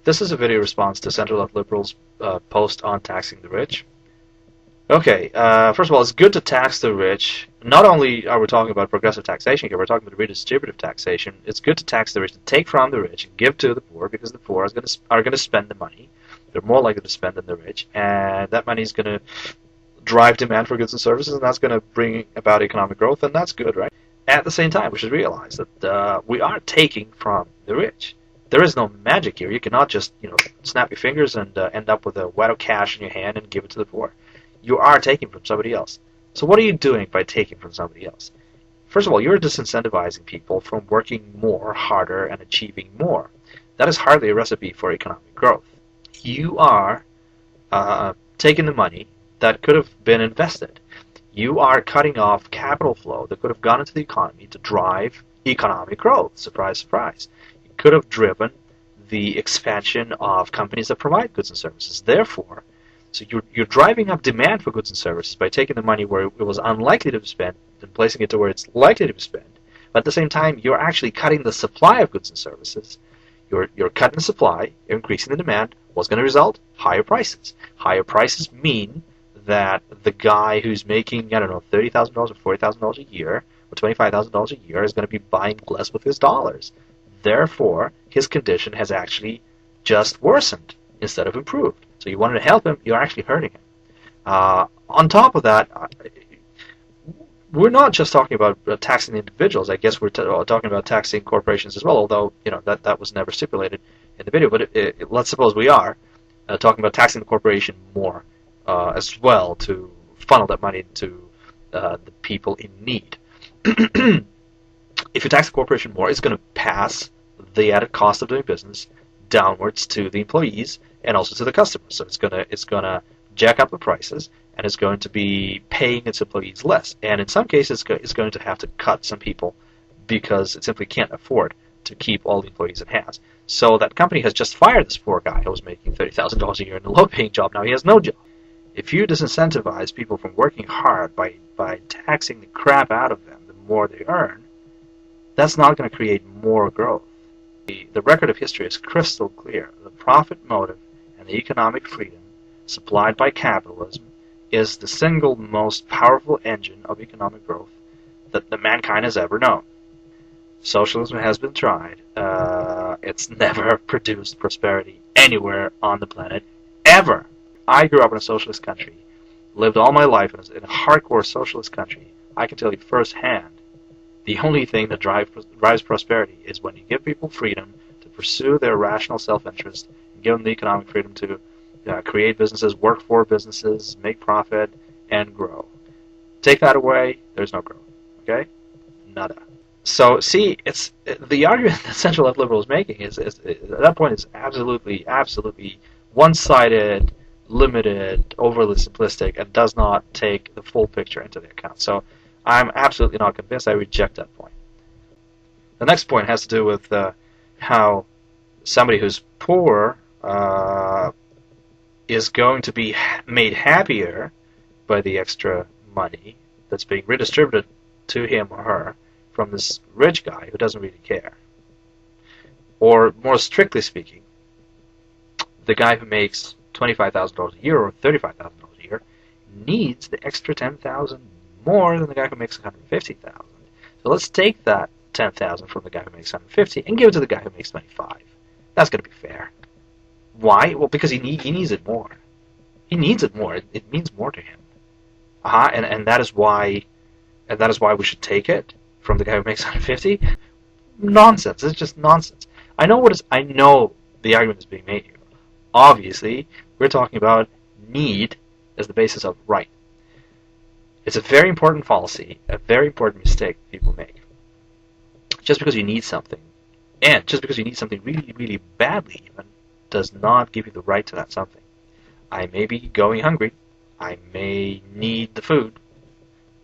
This is a video response to center-left liberals' post on taxing the rich. Okay, first of all, it's good to tax the rich. Not only are we talking about progressive taxation here, we're talking about redistributive taxation. It's good to tax the rich, to take from the rich and give to the poor, because the poor are going to spend the money. They're more likely to spend than the rich, and that money is going to drive demand for goods and services, and that's going to bring about economic growth, and that's good, right? At the same time, we should realize that we are taking from the rich. There is no magic here. You cannot just, snap your fingers and end up with a wad of cash in your hand and give it to the poor. You are taking from somebody else. So what are you doing by taking from somebody else? First of all, you're disincentivizing people from working more, harder, and achieving more. That is hardly a recipe for economic growth. You are taking the money that could have been invested. You are cutting off capital flow that could have gone into the economy to drive economic growth. Surprise, surprise. It could have driven the expansion of companies that provide goods and services. Therefore, so you're driving up demand for goods and services by taking the money where it was unlikely to be spent and placing it to where it's likely to be spent. But at the same time, you're actually cutting the supply of goods and services. You're cutting the supply, you're increasing the demand. What's going to result? Higher prices. Higher prices mean that the guy who's making, $30,000 or $40,000 a year, or $25,000 a year, is going to be buying less with his dollars. Therefore, his condition has actually just worsened instead of improved. So you wanted to help him, you're actually hurting him. On top of that, we're not just talking about taxing individuals. I guess we're talking about taxing corporations as well, although that was never stipulated in the video. But let's suppose we are talking about taxing the corporation more as well, to funnel that money into the people in need. If you tax the corporation more, it's going to pass the added cost of doing business downwards to the employees and also to the customers. So it's gonna jack up the prices, and it's going to be paying its employees less. And in some cases, it's going to have to cut some people because it simply can't afford to keep all the employees it has. So that company has just fired this poor guy who was making $30,000 a year in a low-paying job. Now he has no job. If you disincentivize people from working hard by taxing the crap out of them the more they earn, that's not going to create more growth. The record of history is crystal clear. The profit motive and the economic freedom supplied by capitalism is the single most powerful engine of economic growth that mankind has ever known. Socialism has been tried. It's never produced prosperity anywhere on the planet, ever. I grew up in a socialist country, lived all my life in a hardcore socialist country. I can tell you firsthand, the only thing that drives prosperity is when you give people freedom to pursue their rational self-interest, and give them the economic freedom to create businesses, work for businesses, make profit, and grow. Take that away, there's no growth. Okay? Nada. So, see, it's the argument that central-left liberal is making is at that point is absolutely one-sided, limited, overly simplistic, and does not take the full picture into the account. So I'm absolutely not convinced. I reject that point. The next point has to do with how somebody who's poor is going to be made happier by the extra money that's being redistributed to him or her from this rich guy who doesn't really care. Or more strictly speaking, the guy who makes $25,000 a year or $35,000 a year needs the extra $10,000 more than the guy who makes $150,000. So let's take that $10,000 from the guy who makes $150,000 and give it to the guy who makes $25,000. That's going to be fair. Why? Well, because he needs it more. He needs it more. It means more to him. And that is why we should take it from the guy who makes $150,000. Nonsense. It's just nonsense. I know the argument is being made here. Obviously, we're talking about need as the basis of right. It's a very important fallacy, a very important mistake people make. Just because you need something, and just because you need something really, really badly even, does not give you the right to that something. I may be going hungry, I may need the food,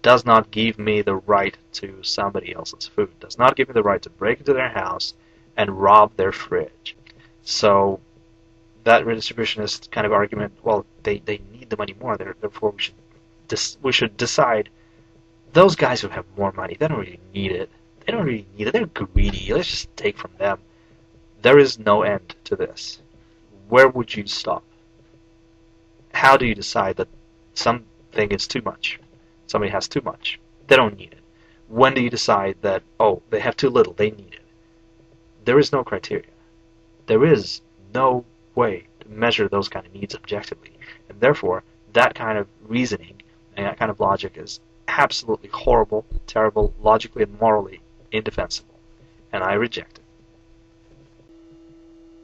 does not give me the right to somebody else's food, does not give me the right to break into their house and rob their fridge. So that redistributionist kind of argument, well, they need the money more, therefore we should decide those guys who have more money, they don't really need it. They're greedy. Let's just take from them. There is no end to this. where would you stop? How do you decide that something is too much? Somebody has too much. They don't need it. When do you decide that, oh, they have too little, they need it? There is no criteria. There is no way to measure those kind of needs objectively. And therefore, that kind of reasoning and that kind of logic is absolutely horrible, terrible, logically and morally indefensible. And I reject it.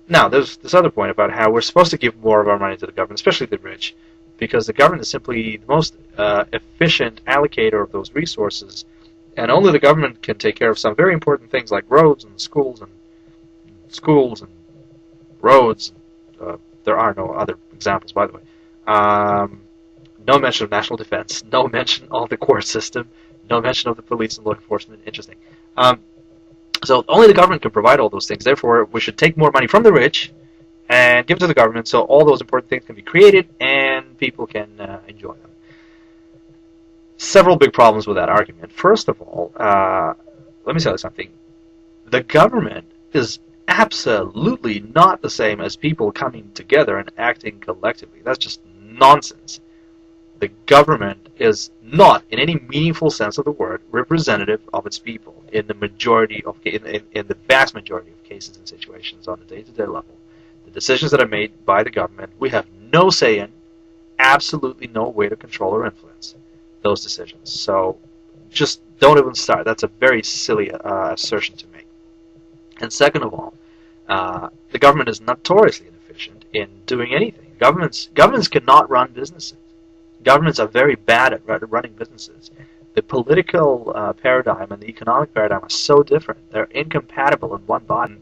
Now, there's this other point about how we're supposed to give more of our money to the government, especially the rich, because the government is simply the most efficient allocator of those resources, and only the government can take care of some very important things like roads and schools and roads. There are no other examples, by the way. No mention of national defense, no mention of the court system, no mention of the police and law enforcement. Interesting. So only the government can provide all those things. Therefore, we should take more money from the rich and give it to the government so all those important things can be created and people can enjoy them. Several big problems with that argument. First of all, let me tell you something. The government is absolutely not the same as people coming together and acting collectively. That's just nonsense. The government is not, in any meaningful sense of the word, representative of its people in the majority of in the vast majority of cases and situations on a day-to-day level. The decisions that are made by the government, we have no say in, absolutely no way to control or influence those decisions. So just don't even start. That's a very silly assertion to make. And second of all, the government is notoriously inefficient in doing anything. Governments cannot run businesses. Governments are very bad at running businesses. The political paradigm and the economic paradigm are so different. They're incompatible in one body.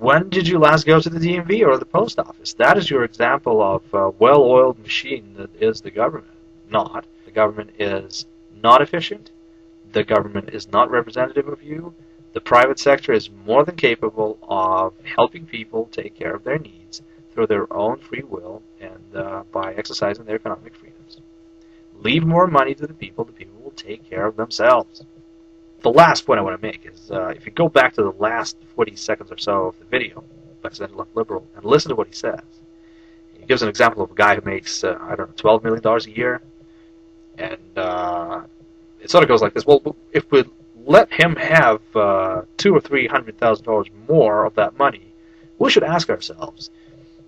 When did you last go to the DMV or the post office? That is your example of a well-oiled machine that is the government. Not. The government is not efficient. The government is not representative of you. The private sector is more than capable of helping people take care of their needs through their own free will and by exercising their economic freedoms. Leave more money to the people will take care of themselves. The last point I want to make is if you go back to the last 40 seconds or so of the video by Center Left Liberal and listen to what he says. He gives an example of a guy who makes, I don't know, $12 million a year. And it sort of goes like this. Well, if we let him have $200,000 or $300,000 more of that money, we should ask ourselves,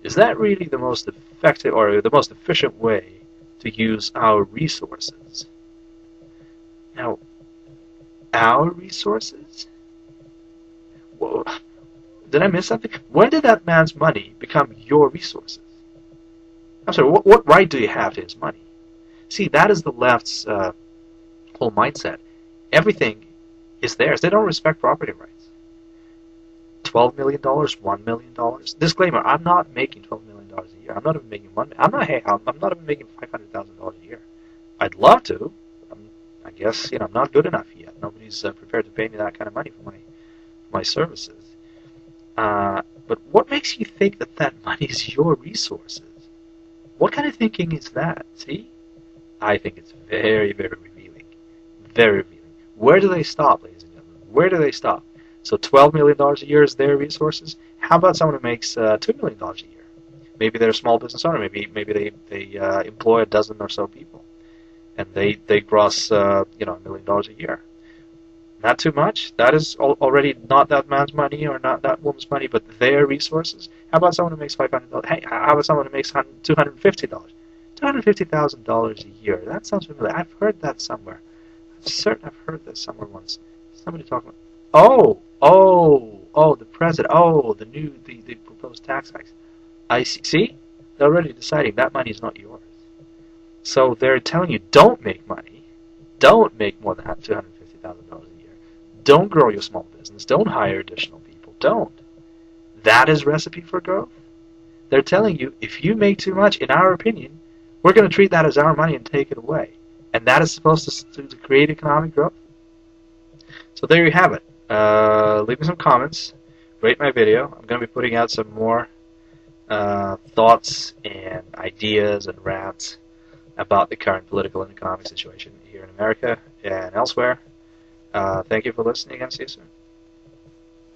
is that really the most effective or the most efficient way to use our resources? Now, our resources? Whoa, did I miss something? When did that man's money become your resources? I'm sorry, what right do you have to his money? See, that is the left's whole mindset. Everything is theirs. They don't respect property rights. $12 million, $1 million. Disclaimer: I'm not making $12 million a year. I'm not even making I'm not even making $500,000 a year. I'd love to. I guess I'm not good enough yet. Nobody's prepared to pay me that kind of money for my services. But what makes you think that that money is your resources? What kind of thinking is that? See, I think it's very, very revealing. Very revealing. Where do they stop, ladies and gentlemen? Where do they stop? So $12 million a year is their resources. How about someone who makes $2 million a year? Maybe they're a small business owner. Maybe they employ a dozen or so people, and they gross $1 million a year. Not too much. That is already not that man's money or not that woman's money, but their resources. How about someone who makes $500? Hey, how about someone who makes $250? $250,000 a year. That sounds familiar. I've heard that somewhere. I'm certain I've heard that somewhere once. Somebody talking about. The president. The proposed tax hikes. I see. See, they're already deciding that money is not yours. So they're telling you, don't make money. Don't make more than $250,000 a year. Don't grow your small business. Don't hire additional people. Don't. That is recipe for growth. They're telling you, if you make too much, in our opinion, we're going to treat that as our money and take it away. And that is supposed to create economic growth. So there you have it. Leave me some comments. Rate my video. I'm going to be putting out some more thoughts and ideas and rants about the current political and economic situation here in America and elsewhere. Thank you for listening, and see you soon.